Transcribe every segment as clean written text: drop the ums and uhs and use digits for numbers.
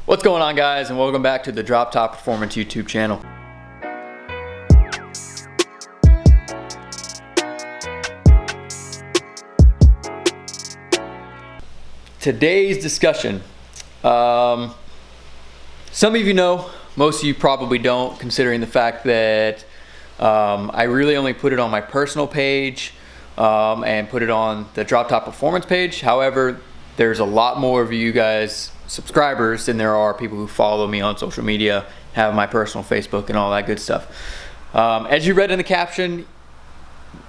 What's going on, guys, and welcome back to the Drop Top Performance YouTube channel. Today's discussion, some of you know, most of you probably don't, considering the fact that I really only put it on my personal page and put it on the Drop Top Performance page. However, there's a lot more of you guys subscribers than there are people who follow me on social media, have my personal Facebook and all that good stuff. As you read in the caption,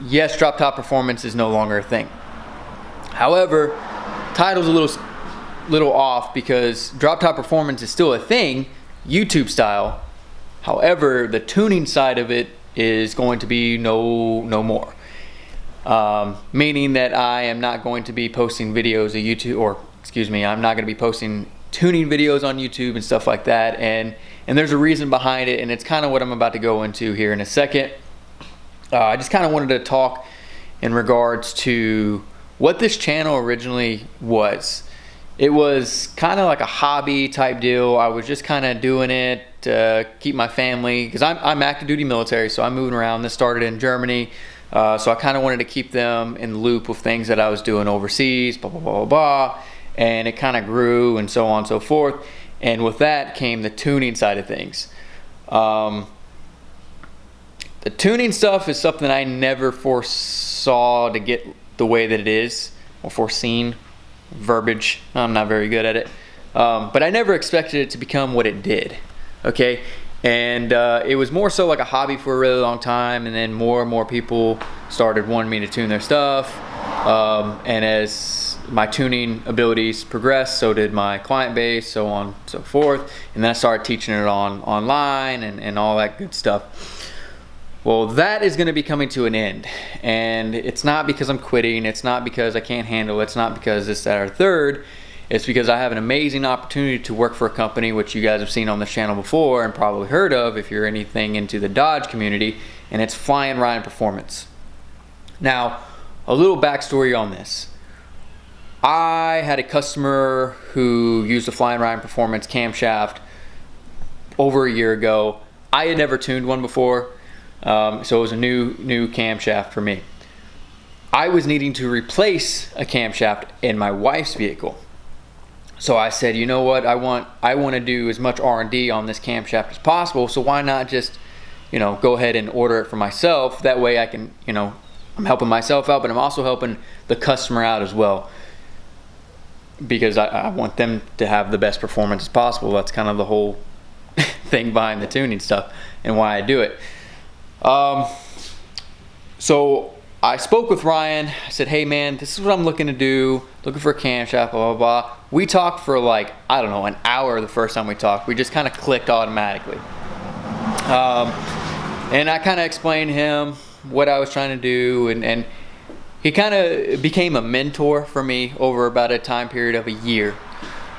yes, Drop Top Performance is no longer a thing. However, title's a little off because Drop Top Performance is still a thing, YouTube style. However, the tuning side of it is going to be no more. Meaning that I am not going to be posting videos of YouTube, or excuse me, I'm not going to be posting tuning videos on YouTube and stuff like that, and there's a reason behind it, and it's kind of what I'm about to go into here in a second. I just kind of wanted to talk in regards to what this channel originally was. It was kind of like a hobby type deal. I was just kind of doing it to keep my family, because I'm active duty military, so I'm moving around. This started in Germany. So I kind of wanted to keep them in the loop of things that I was doing overseas, blah, blah, blah, blah, blah. And it kind of grew and so on and so forth. And with that came the tuning side of things. The tuning stuff is something I never foresaw to get the way that it is, or foreseen, verbiage. I'm not very good at it. But I never expected it to become what it did, okay? And it was more so like a hobby for a really long time, and then more and more people started wanting me to tune their stuff. And as my tuning abilities progressed, so did my client base, so on and so forth. And then I started teaching it online and all that good stuff. Well, that is going to be coming to an end. And it's not because I'm quitting. It's not because I can't handle it. It's not because this, that, or third. It's because I have an amazing opportunity to work for a company which you guys have seen on this channel before and probably heard of if you're anything into the Dodge community, and it's Flyin Ryan Performance. Now, a little backstory on this. I had a customer who used the Flyin Ryan Performance camshaft over a year ago. I had never tuned one before, so it was a new camshaft for me. I was needing to replace a camshaft in my wife's vehicle. So I said, you know what, I want to do as much R&D on this camshaft as possible, so why not just, go ahead and order it for myself. That way I can, I'm helping myself out, but I'm also helping the customer out as well, because I want them to have the best performance as possible. That's kind of the whole thing behind the tuning stuff and why I do it. So I spoke with Ryan. I said, hey man, this is what I'm looking to do, looking for a camshaft, blah, blah, blah. We talked for like, I don't know, an hour the first time we talked. We just kind of clicked automatically. And I kind of explained to him what I was trying to do, and he kind of became a mentor for me over about a time period of a year.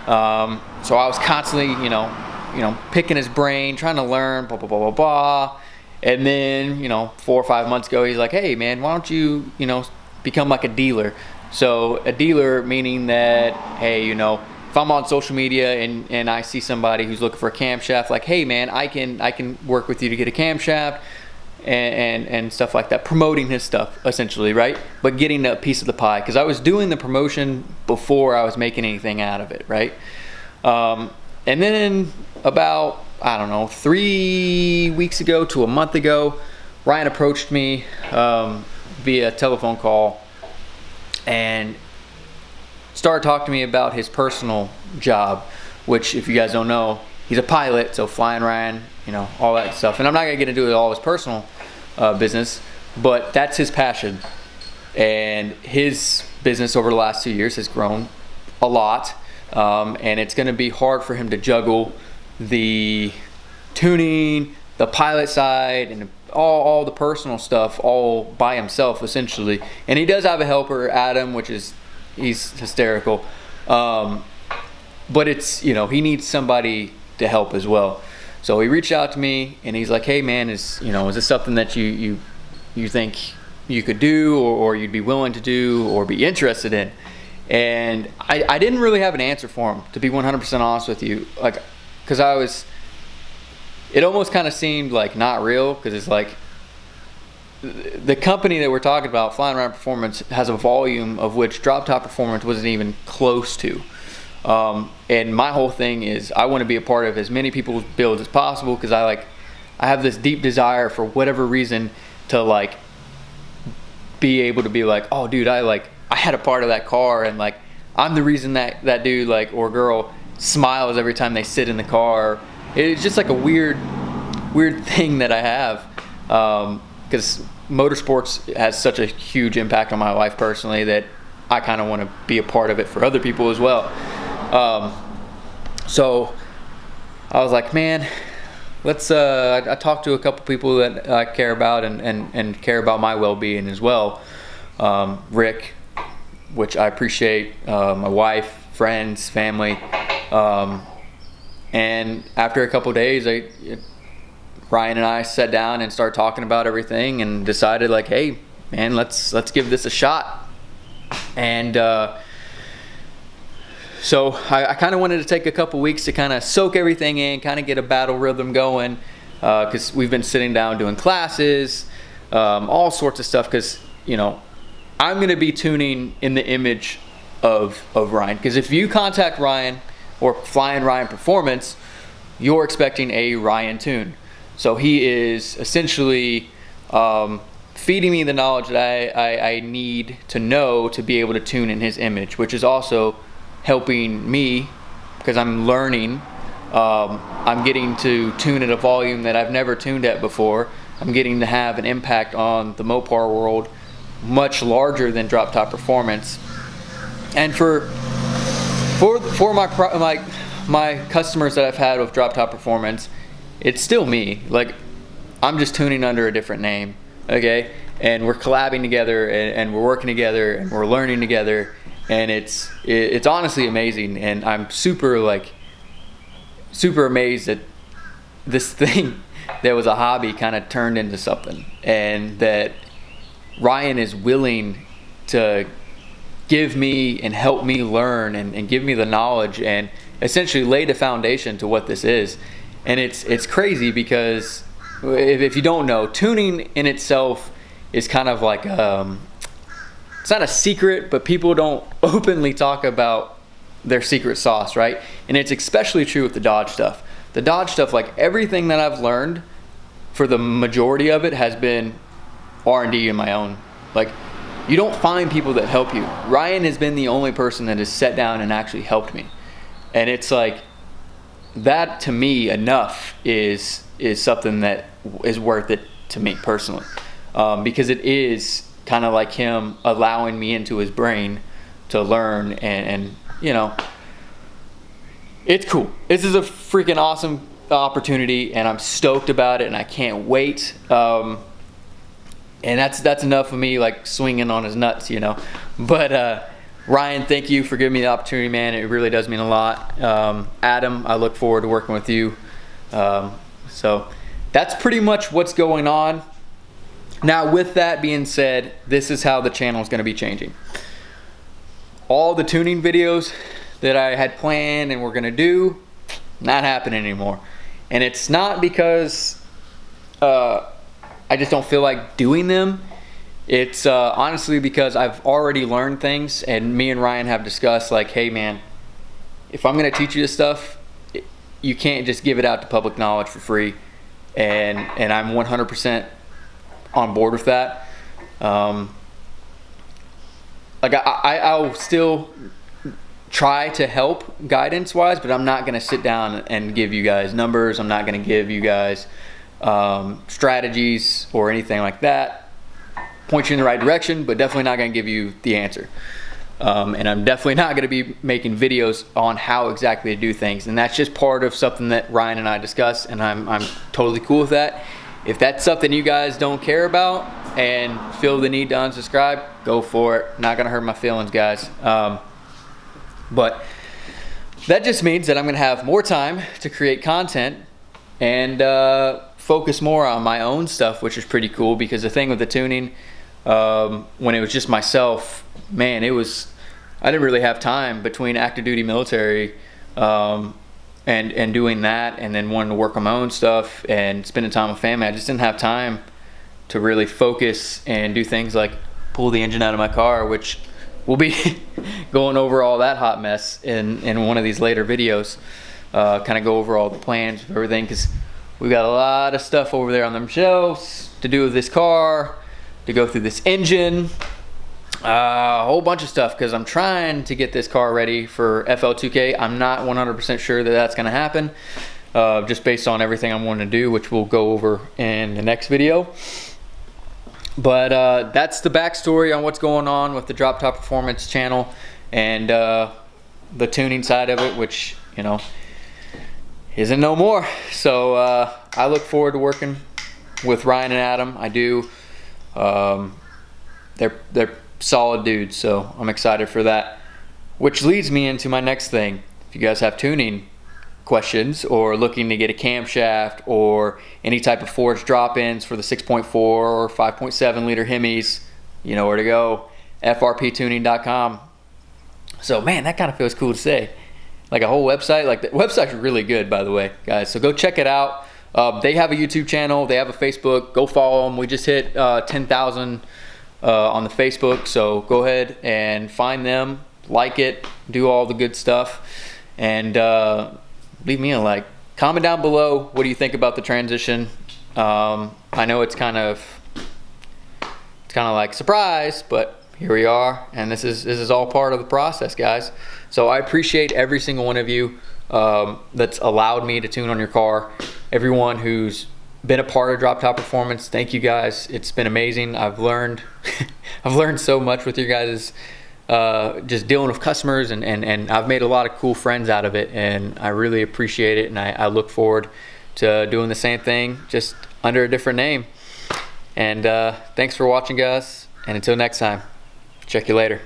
So I was constantly, picking his brain, trying to learn, blah, blah, blah, blah, blah. And then, 4 or 5 months ago, he's like, hey man, why don't you, become like a dealer? So a dealer meaning that, hey, if I'm on social media and I see somebody who's looking for a camshaft, like, hey man, I can work with you to get a camshaft and stuff like that, promoting his stuff essentially, right? But getting a piece of the pie, because I was doing the promotion before I was making anything out of it, right? And then about, I don't know, 3 weeks ago to a month ago, Ryan approached me via telephone call and started talking to me about his personal job, which, if you guys don't know, he's a pilot, so Flyin Ryan, all that stuff. And I'm not gonna get into all his personal business, but that's his passion. And his business over the last 2 years has grown a lot, and it's gonna be hard for him to juggle the tuning, the pilot side, and all the personal stuff all by himself essentially. And he does have a helper, Adam, which is, he's hysterical, but it's, he needs somebody to help as well. So he reached out to me and he's like, hey man, is this something that you think you could do, or you'd be willing to do, or be interested in? And I didn't really have an answer for him, to be 100% honest with you. Like, because it almost kind of seemed like not real, because it's like, the company that we're talking about, Flyin Ryan Performance, has a volume of which Drop Top Performance wasn't even close to. And my whole thing is I want to be a part of as many people's builds as possible, because I have this deep desire, for whatever reason, to like be able to be like, oh dude, I had a part of that car, and like I'm the reason that dude like or girl smiles every time they sit in the car. It's just like a weird thing that I have, because motorsports has such a huge impact on my life personally, that I kind of want to be a part of it for other people as well. So I was like, man, let's I talked to a couple people that I care about and care about my well-being as well. Rick, which I appreciate, my wife, friends, family, and after a couple days, Ryan and I sat down and started talking about everything, and decided like, hey man, let's give this a shot. And so I kind of wanted to take a couple weeks to kind of soak everything in, kind of get a battle rhythm going, because we've been sitting down doing classes, all sorts of stuff, because you know I'm going to be tuning in the image of Ryan, because if you contact Ryan or Flyin Ryan Performance, you're expecting a Ryan tune. So he is essentially feeding me the knowledge that I need to know to be able to tune in his image, which is also helping me, because I'm learning. I'm getting to tune at a volume that I've never tuned at before. I'm getting to have an impact on the Mopar world much larger than Drop Top Performance. And for my customers that I've had with Drop Top Performance, it's still me. Like, I'm just tuning under a different name, okay? And we're collabing together, and we're working together, and we're learning together, and it's honestly amazing. And I'm super amazed that this thing that was a hobby kind of turned into something, and that Ryan is willing to give me and help me learn, and give me the knowledge, and essentially lay the foundation to what this is. And it's crazy, because if you don't know, tuning in itself is kind of like it's not a secret, but people don't openly talk about their secret sauce, right? And it's especially true with the Dodge stuff. The Dodge stuff, like everything that I've learned, for the majority of it, has been R&D in my own. Like, you don't find people that help you. Ryan has been the only person that has sat down and actually helped me. And it's like, that to me enough is something that is worth it to me personally, because it is kind of like him allowing me into his brain to learn, and you know, it's cool. This is a freaking awesome opportunity, and I'm stoked about it, and I can't wait. And that's enough of me like swinging on his nuts, you know. But Ryan, thank you for giving me the opportunity, man. It really does mean a lot. Adam, I look forward to working with you. So that's pretty much what's going on. Now, with that being said, this is how the channel is going to be changing. All the tuning videos that I had planned and we're going to do, not happening anymore. And it's not because I just don't feel like doing them. It's honestly because I've already learned things, and me and Ryan have discussed like, hey man, if I'm going to teach you this stuff, you can't just give it out to public knowledge for free. And I'm 100% on board with that. Like I'll still try to help guidance wise, but I'm not going to sit down and give you guys numbers. I'm not going to give you guys strategies or anything like that. Point you in the right direction, but definitely not going to give you the answer. And I'm definitely not going to be making videos on how exactly to do things. And that's just part of something that Ryan and I discussed, and I'm totally cool with that. If that's something you guys don't care about and feel the need to unsubscribe, go for it. Not going to hurt my feelings, guys. But that just means that I'm going to have more time to create content and focus more on my own stuff, which is pretty cool, because the thing with the tuning, when it was just myself, man, I didn't really have time between active duty military and doing that, and then wanting to work on my own stuff and spending time with family. I just didn't have time to really focus and do things like pull the engine out of my car, which we'll be going over all that hot mess in one of these later videos. Kind of go over all the plans of everything, because we've got a lot of stuff over there on them shelves to do with this car, to go through this engine, a whole bunch of stuff, because I'm trying to get this car ready for FL2K. I'm not 100% sure that that's going to happen, just based on everything I'm wanting to do, which we'll go over in the next video. But that's the backstory on what's going on with the Drop Top Performance channel and the tuning side of it, which, you know, isn't no more. So I look forward to working with Ryan and Adam. I do. They're solid dudes, so I'm excited for that. Which leads me into my next thing. If you guys have tuning questions or looking to get a camshaft or any type of forged drop-ins for the 6.4 or 5.7 liter Hemis, you know where to go. frptuning.com. So man, that kind of feels cool to say. Like a whole website. Like the website's really good, by the way, guys. So go check it out. They have a YouTube channel. They have a Facebook. Go follow them. We just hit 10,000 on the Facebook. So go ahead and find them, like it, do all the good stuff, and leave me a like. Comment down below. What do you think about the transition? I know it's kind of like surprise, but here we are, and this is all part of the process, guys. So I appreciate every single one of you that's allowed me to tune on your car. Everyone who's been a part of Drop Top Performance, thank you guys. It's been amazing. I've learned I've learned so much with you guys, just dealing with customers, and I've made a lot of cool friends out of it, and I really appreciate it, and I look forward to doing the same thing, just under a different name. And thanks for watching, guys, and until next time, check you later.